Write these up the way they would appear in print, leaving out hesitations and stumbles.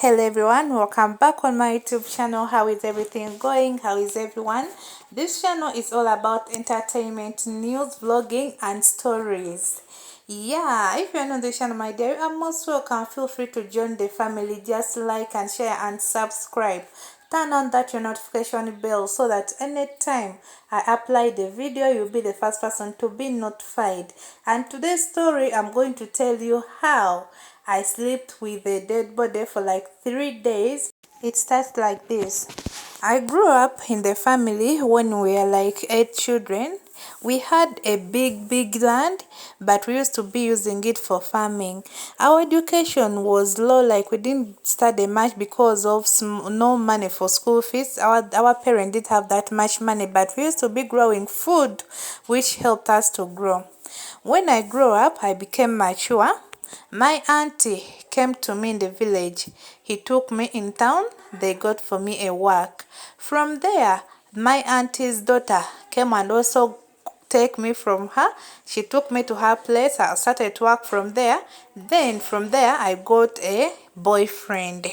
Hello everyone, welcome back on my YouTube channel. How is everything going? How is everyone? This channel is all about entertainment, news, vlogging and stories. Yeah, if you're new on the channel, my dear, you are most welcome. Feel free to join the family. Just like and share and subscribe. Turn on that your notification bell so that anytime I upload the video, you'll be the first person to be notified. And today's story, I'm going to tell you how I slept with a dead body for like 3 days. It starts like this. I grew up in the family when we were like 8 children. We had a big land, but we used to be using it for farming. Our education was low, like we didn't study much because of no money for school fees. Our parents didn't have that much money, but we used to be growing food, which helped us to grow. When I grew up, I became mature. My auntie came to me in the village. He took me in town. They got for me a work. From there, my auntie's daughter came and also take me from her. She took me to her place. I started to work from there. Then from there, I got a boyfriend.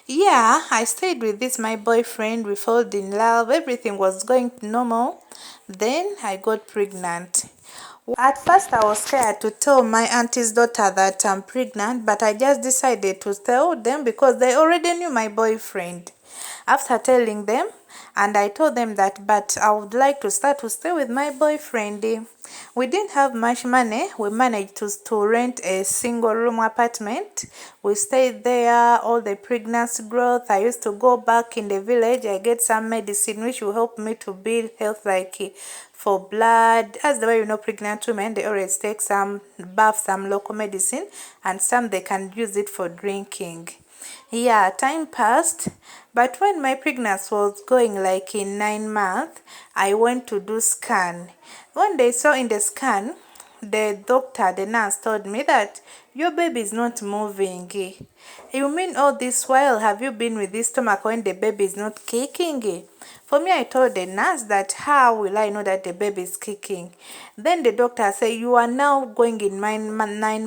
Yeah, I stayed with this my boyfriend. We fell in love. Everything was going normal. Then I got pregnant. At first, I was scared to tell my auntie's daughter that I'm pregnant, but I just decided to tell them because they already knew my boyfriend. After telling them, and I told them that, but I would like to start to stay with my boyfriend. We didn't have much money. We managed to rent a single room apartment. We stayed there all the pregnancy growth. I used to go back in the village. I get some medicine which will help me to build health, like for blood. As the way you know, pregnant women, they always take some bath, some local medicine, and some they can use it for drinking. Yeah, time passed, but when my pregnancy was going like in 9 months, I went to do scan. When they saw in the scan, the doctor, the nurse told me that your baby is not moving. You mean all this while have you been with this stomach when the baby is not kicking? For me, I told the nurse that how will I know that the baby is kicking? Then the doctor said, you are now going in 9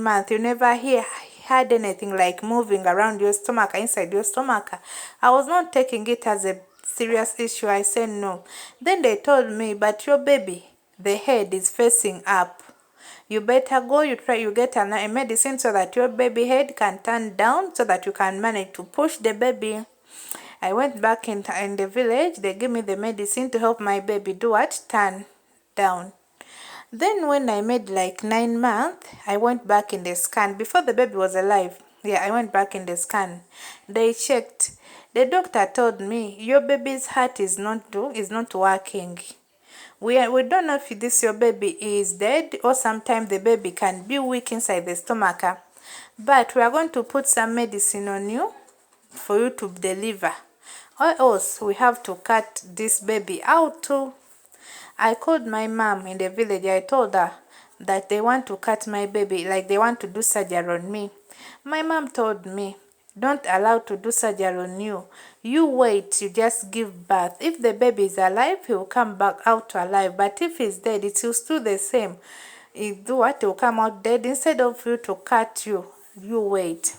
months. You never had anything like moving around your stomach, inside your stomach. I was not taking it as a serious issue. I said no. Then they told me, but your baby, the head is facing up. You better go, you get a medicine so that your baby head can turn down so that you can manage to push the baby. I went back in the village. They gave me the medicine to help my baby do what? Turn down. Then when I made like 9 months, I went back in the scan. Before the baby was alive, yeah, I went back in the scan. They checked. The doctor told me, your baby's heart is not working. We don't know if this your baby is dead or sometimes the baby can be weak inside the stomach. But we are going to put some medicine on you for you to deliver. Or else we have to cut this baby out too. I called my mom in the village. I told her that they want to cut my baby, like they want to do surgery on me. My mom told me, don't allow to do surgery on you. You wait, you just give birth. If the baby is alive, he will come back out alive. But if he's dead, it will still the same. He will come out dead. Instead of you to cut you, you wait.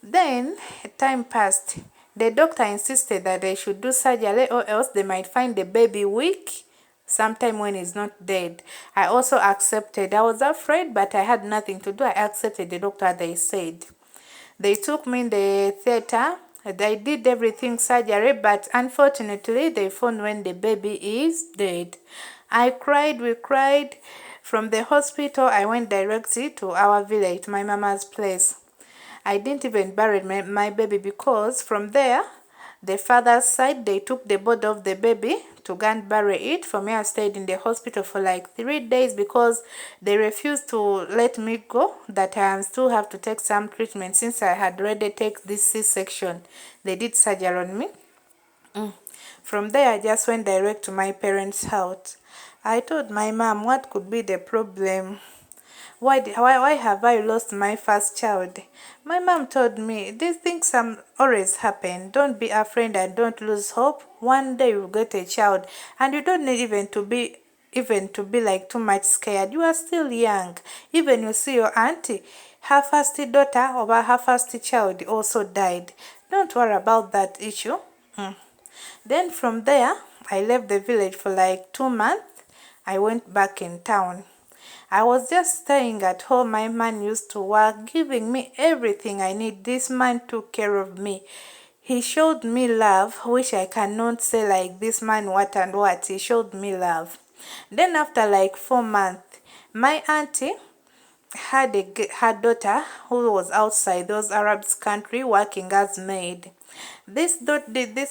Then time passed. The doctor insisted that they should do surgery or else they might find the baby weak sometime when he's not dead. I also accepted. I was afraid, but I had nothing to do. I accepted the doctor, they said. They took me in the theater. They did everything surgery, but unfortunately, they found when the baby is dead. I cried, we cried. From the hospital, I went directly to our village, my mama's place. I didn't even bury my baby because from there, the father's side, they took the body of the baby to go and bury it. For me, I stayed in the hospital for like 3 days because they refused to let me go, that I still have to take some treatment since I had already taken this C-section. They did surgery on me. From there, I just went direct to my parents' house. I told my mom what could be the problem. Why have I lost my first child? My mom told me, these things always happen. Don't be afraid and don't lose hope. One day you'll get a child. And you don't need even to be like too much scared. You are still young. Even you see your auntie her first daughter or her first child also died. Don't worry about that issue. Then from there, I left the village for like 2 months. I went back in town. I was just staying at home. My man used to work, giving me everything I need. This man took care of me. He showed me love, which I cannot say like this man what and what. He showed me love. Then after like 4 months, my auntie had her daughter who was outside those Arabs country working as maid. This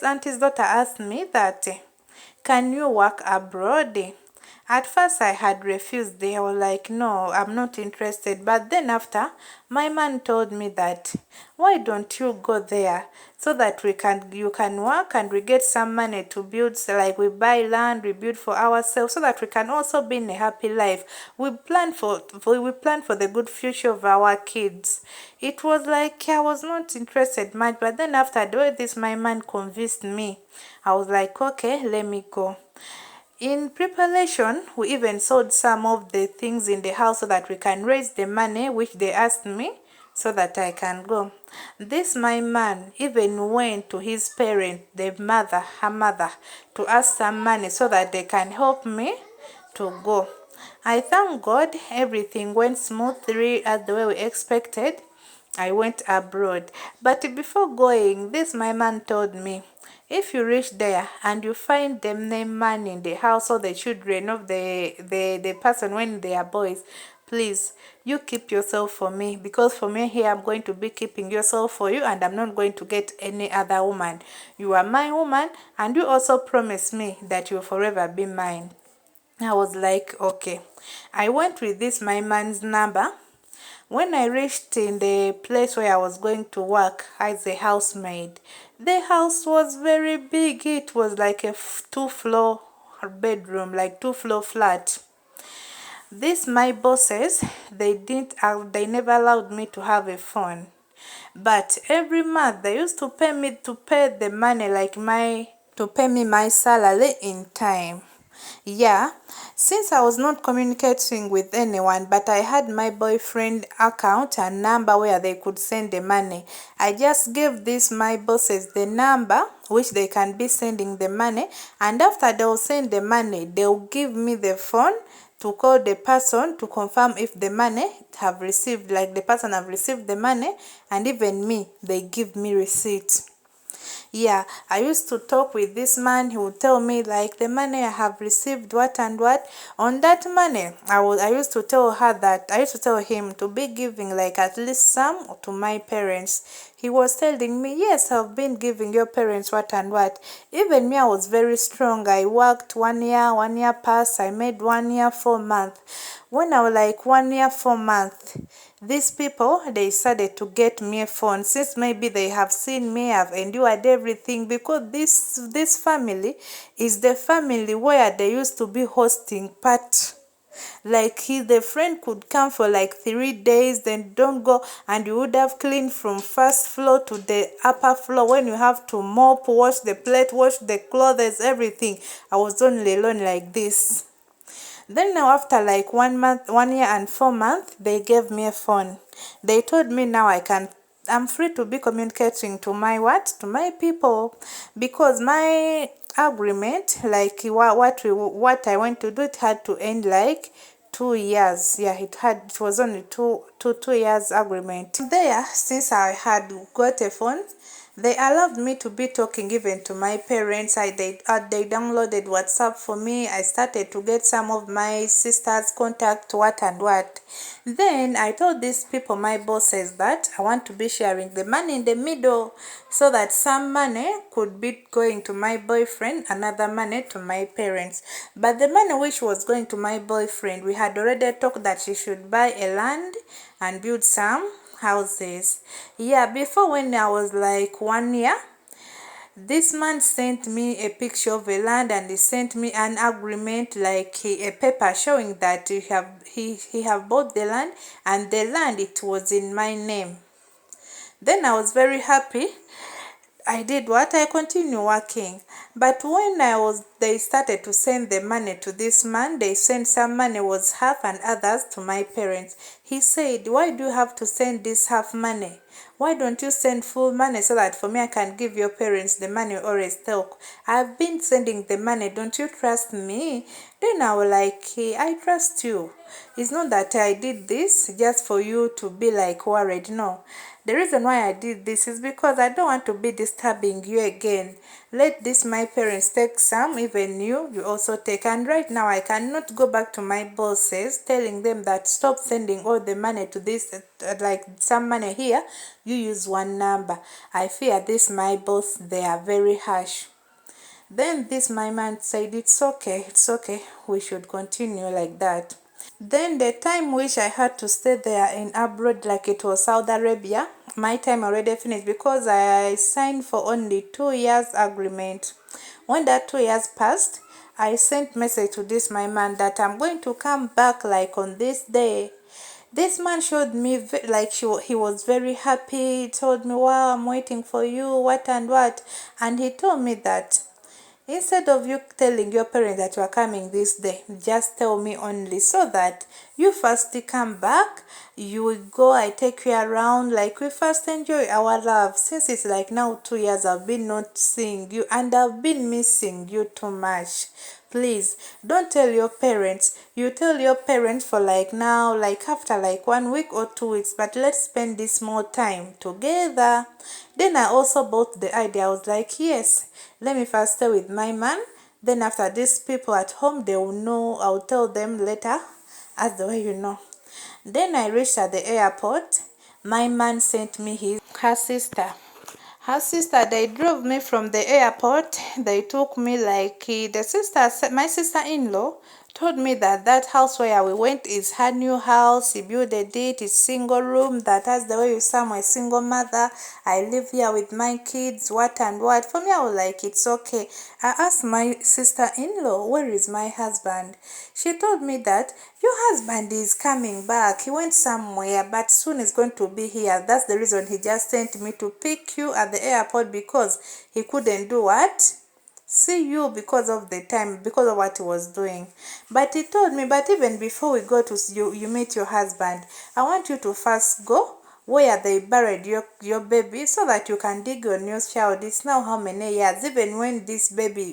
auntie's daughter asked me that, can you work abroad? At first I had refused. They were like, no, I'm not interested. But then after, my man told me that, why don't you go there so that you can work and we get some money to build, so like we buy land, we build for ourselves so that we can also be in a happy life. We plan for the good future of our kids. It was like I was not interested much, but then after the way this my man convinced me, I was like, okay, let me go. In preparation, we even sold some of the things in the house so that we can raise the money which they asked me so that I can go. This my man even went to his parent, her mother, to ask some money so that they can help me to go. I thank God everything went smoothly as the way we expected. I went abroad. But before going, this my man told me, if you reach there and you find them name man in the house or the children of the person when they are boys, please, you keep yourself for me, because for me here I'm going to be keeping yourself for you and I'm not going to get any other woman. You are my woman and you also promise me that you'll forever be mine. I was like, okay. I went with this my man's number. When I reached in the place where I was going to work as a housemaid, the house was very big. It was like a two-floor bedroom, like two-floor flat. These my bosses, they never allowed me to have a phone. But every month they used to pay the money to pay me my salary in time. Yeah, since I was not communicating with anyone, but I had my boyfriend account and number where they could send the money, I just gave my bosses the number which they can be sending the money, and after they'll send the money, they'll give me the phone to call the person to confirm if the money have received, like the person have received the money, and even me, they give me receipt. Yeah, I used to talk with this man. He would tell me like the money I have received, what and what. On that money, I used to tell him to be giving like at least some to my parents. He was telling me, yes, I've been giving your parents what and what. Even me, I was very strong. I worked 1 year passed. I made 1 year 4 months. When I was like 1 year 4 months, these people, they decided to get me a phone, since maybe they have seen me, I've endured everything, because this family is the family where they used to be hosting party. Like the friend could come for like 3 days, then don't go, and you would have cleaned from first floor to the upper floor. When you have to mop, wash the plate, wash the clothes, everything. I was only alone like this. Then now after like 1 month, 1 year and 4 months, they gave me a phone. They told me now I'm free to be communicating to my people, because my agreement, like what I want to do, it had to end like 2 years. Yeah, it was only two years agreement. There, since I had got a phone, they allowed me to be talking even to my parents. They downloaded WhatsApp for me. I started to get some of my sister's contact, what and what. Then I told these people, my bosses, that I want to be sharing the money in the middle, so that some money could be going to my boyfriend, another money to my parents. But the money which was going to my boyfriend, we had already talked that she should buy a land and build some houses. Yeah, before, when I was like 1 year, this man sent me a picture of a land, and he sent me an agreement, like a paper showing that he have bought the land, and the land, it was in my name. Then I was very happy. I did what? I continued working. But when they started to send the money to this man, they sent some money was half and others to my parents. He said, why do you have to send this half money? Why don't you send full money so that for me I can give your parents the money or a stock? I've been sending the money. Don't you trust me? Then I was like, hey, I trust you. It's not that I did this just for you to be like worried. No. The reason why I did this is because I don't want to be disturbing you again. Let this my parents take some, even you also take. And right now I cannot go back to my bosses telling them that stop sending all the money to this, like some money here, you use one number. I fear this my boss, they are very harsh. Then this my man said, it's okay, we should continue like that. Then the time which I had to stay there in abroad, like it was Saudi Arabia, my time already finished because I signed for only 2 years agreement. When that 2 years passed, I sent message to this my man that I'm going to come back like on this day. This man showed me like he was very happy. He told me, wow, I'm waiting for you, what and what. And he told me that instead of you telling your parents that you are coming this day, just tell me only so that you first come back, you will go, I take you around, like we first enjoy our love. Since it's like now 2 years I've been not seeing you and I've been missing you too much. Please don't tell your parents. You tell your parents for like now, like after like 1 week or 2 weeks, but let's spend this more time together. Then I also bought the idea. I was like, yes, let me first stay with my man. Then after these people at home, they will know. I'll tell them later, as the way you know. Then I reached at the airport. My man sent me her sister. Her sister, they drove me from the airport. They took me like the sister, my sister-in-law told me that that house where we went is her new house. He built it, it's single room. That has the way you say I'm a single mother. I live here with my kids, what and what. For me, I was like, it's okay. I asked my sister-in-law, where is my husband? She told me that your husband is coming back. He went somewhere, but soon he's going to be here. That's the reason he just sent me to pick you at the airport because he couldn't do what? See you because of the time, because of what he was doing. But he told me, but even before we go to you meet your husband, I want you to first go where they buried your baby so that you can dig your new child. It's now how many years? Even when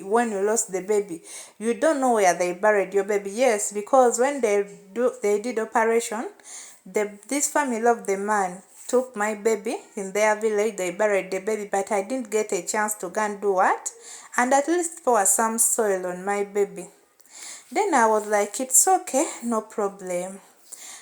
when you lost the baby, you don't know where they buried your baby. Yes, because when they did operation, this family of the man took my baby in their village. They buried the baby, but I didn't get a chance to go and do what? And at least pour some soil on my baby. Then I was like, it's okay, no problem.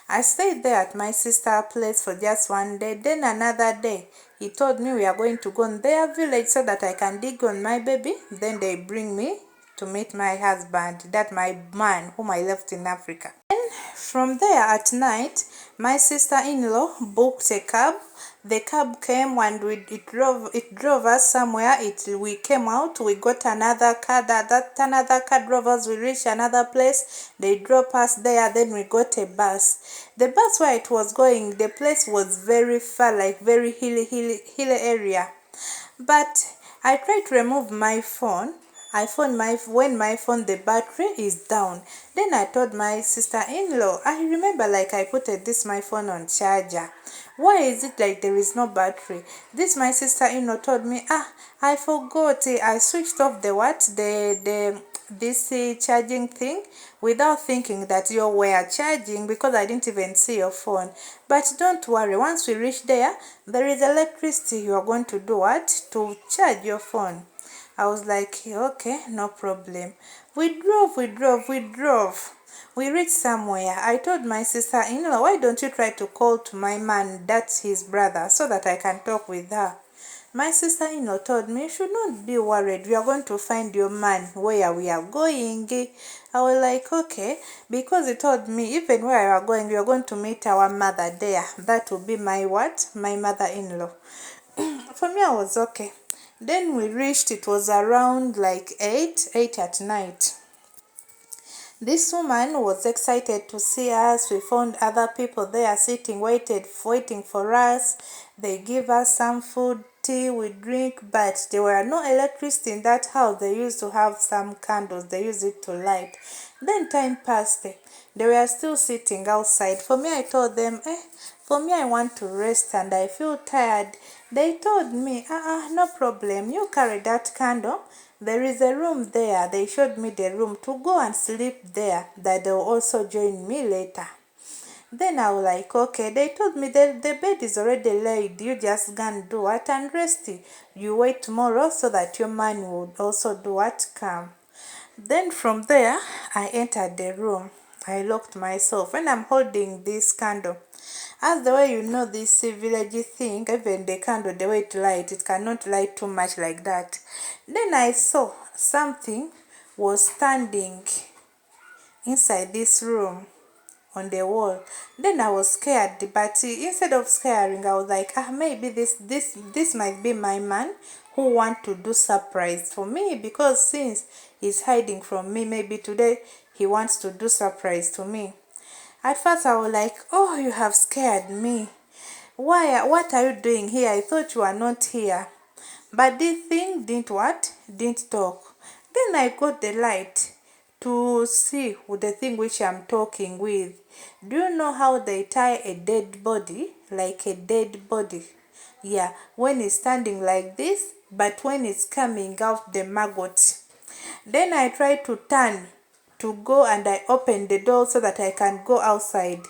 I stayed there at my sister's place for just 1 day. Then another day, he told me we are going to go in their village so that I can dig on my baby. Then they bring me to meet my husband, that my man whom I left in Africa. From there at night, my sister-in-law booked a cab. The cab came and it drove us somewhere. We came out, we got another car. That another car drove us. We reached another place. They dropped us there. Then we got a bus. The bus where it was going, the place was very far, like very hilly area. But I tried to remove my phone. When my phone the battery is down. Then I told my sister-in-law, I remember like I put my phone on charger. Why is it like there is no battery? This my sister-in-law told me, I forgot. I switched off this charging thing without thinking that you were charging because I didn't even see your phone. But don't worry, once we reach there is electricity. You are going to do what? To charge your phone. I was like, okay, no problem. We drove. We reached somewhere. I told my sister-in-law, why don't you try to call to my man, that's his brother, so that I can talk with her. My sister-in-law told me, you should not be worried. We are going to find your man where we are going. I was like, okay, because he told me, even where we are going, we are going to meet our mother there. That will be my what? My mother-in-law. For me, I was okay. Then we reached, it was around like 8 at night. This woman was excited to see us. We found other people there sitting, waiting for us. They give us some food, tea, we drink, but there were no electricity in that house. They used to have some candles, they used it to light. Then time passed. They were still sitting outside. For me, I told them, for me, I want to rest and I feel tired. They told me, no problem, you carry that candle. There is a room there. They showed me the room to go and sleep there, that they'll also join me later. Then I was like, okay. They told me that the bed is already laid. You just go and do what and rest. You wait tomorrow so that your man would also do what? Come. Then from there, I entered the room. I locked myself. When I'm holding this candle, as the way you know this village thing, even the candle, the way it light, it cannot light too much like that. Then I saw something was standing inside this room on the wall. Then I was scared, but instead of scaring, I was like, maybe this might be my man who want to do surprise for me, because since he's hiding from me, maybe today he wants to do surprise to me. At first I was like, oh, you have scared me. What are you doing here? I thought you were not here. But this thing didn't what? Didn't talk. Then I got the light to see with the thing which I'm talking with. Do you know how they tie a dead body? Like a dead body. Yeah, when it's standing like this, but when it's coming out the maggot. Then I tried to turn to go and I opened the door so that I can go outside.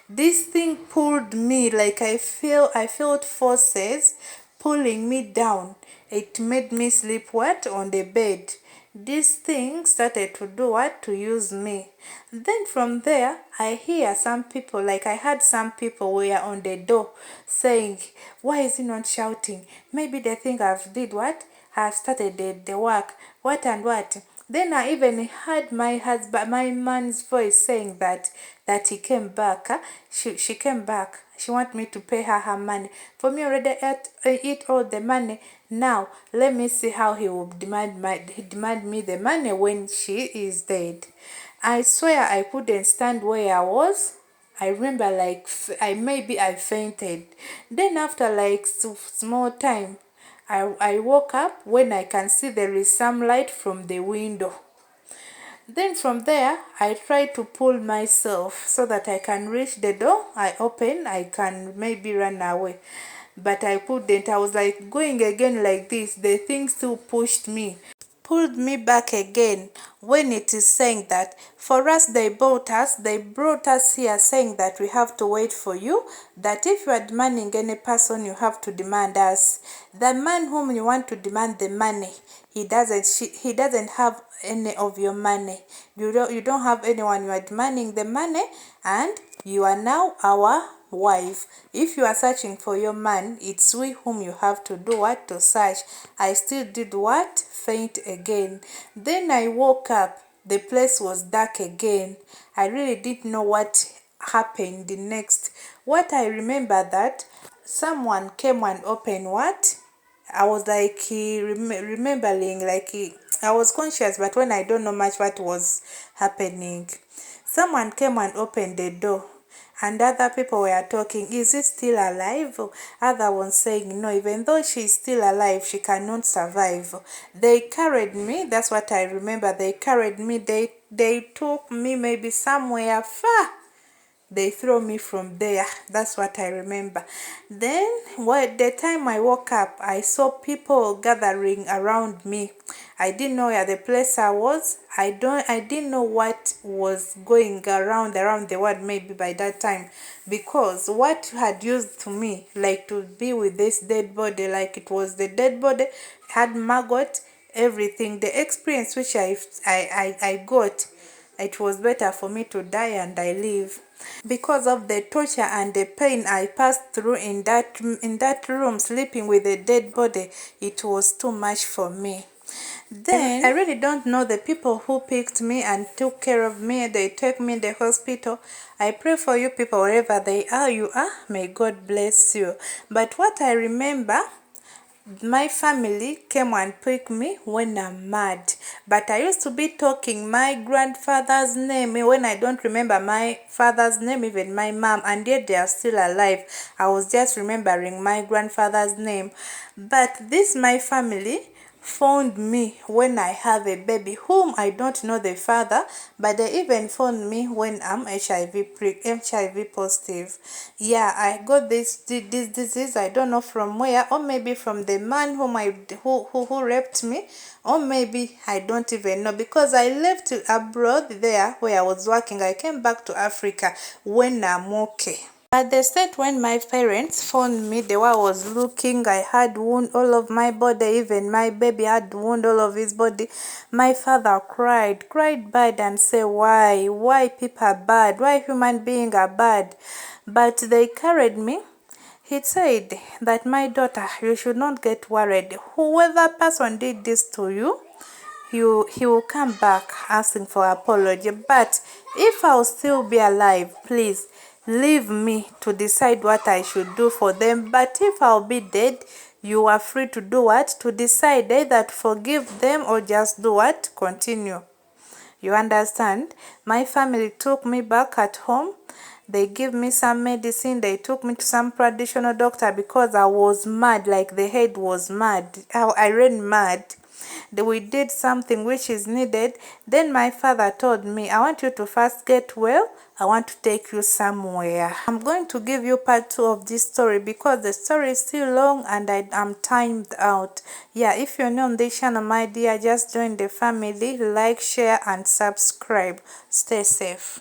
This thing pulled me like I felt forces pulling me down. It made me sleep what? On the bed. This thing started to do what? To use me. Then from there, I hear some people, like I heard some people were on the door saying, why is he not shouting? Maybe they think I've did what? I've started the work. What and what? Then I even heard my husband, my man's voice saying that he came back. She came back. She want me to pay her money. For me already eat all the money. Now let me see how he will demand me the money when she is dead. I swear I couldn't stand where I was. I remember like I fainted. Then after like small time, I woke up when I can see there is some light from the window. Then from there, I try to pull myself so that I can reach the door. I open, I can maybe run away. But I couldn't. I was like going again like this. The thing still pushed me, pulled me back again, when it is saying that for us they brought us here saying that we have to wait for you, that if you are demanding any person you have to demand us. The man whom you want to demand the money, he doesn't have any of your money. You don't have anyone you are demanding the money, and you are now our wife. If you are searching for your man, it's we whom you have to do what? To search. I still did what? Faint again. Then I woke up. The place was dark again. I really didn't know what happened next. What I remember that someone came and opened what? I was like remembering, like I was conscious, but when I don't know much what was happening, someone came and opened the door, and other people were talking, is it still alive? Other one saying no, even though she's still alive, she cannot survive. They carried me, that's what I remember. They carried me, they took me maybe somewhere far. They throw me from there. That's what I remember. Then the time I woke up, I saw people gathering around me. I didn't know where the place I was. I didn't know what was going around the world maybe by that time, because what had used to me like to be with this dead body, like it was the dead body, had maggot, everything, the experience which I got, it was better for me to die and I live. Because of the torture and the pain I passed through in that room, sleeping with a dead body, it was too much for me. Then I really don't know the people who picked me and took care of me. They took me to the hospital. I pray for you people wherever they are, you are. May God bless you. But what I remember, my family came and picked me when I'm mad. but I used to be talking my grandfather's name when I don't remember my father's name, even my mom, and yet they are still alive. I was just remembering my grandfather's name. But this my family found me when I have a baby whom I don't know the father, but they even found me when I'm HIV positive. Yeah, I got this disease. I don't know from where, or maybe from the man who raped me, or maybe I don't even know, because I left abroad there where I was working. I came back to Africa when I'm okay. But they said when my parents found me, the way I was looking, I had wound all of my body, even my baby had wound all of his body. My father cried bad and said, why people are bad, why human beings are bad. But they carried me. He said that, my daughter, you should not get worried. Whoever person did this to you, he will come back asking for apology. But if I'll still be alive, please leave me to decide what I should do for them. But if I'll be dead, you are free to do what? To decide either to forgive them or just do what? Continue. You understand? My family took me back at home. They gave me some medicine. They took me to some traditional doctor because I was mad, like the head was mad. I ran mad. We did something which is needed. Then my father told me, I want you to first get well. I want to take you somewhere. I'm going to give you part 2 of this story because the story is still long and I am timed out. Yeah, if you're new on this channel, my dear, just join the family, like, share and subscribe. Stay safe.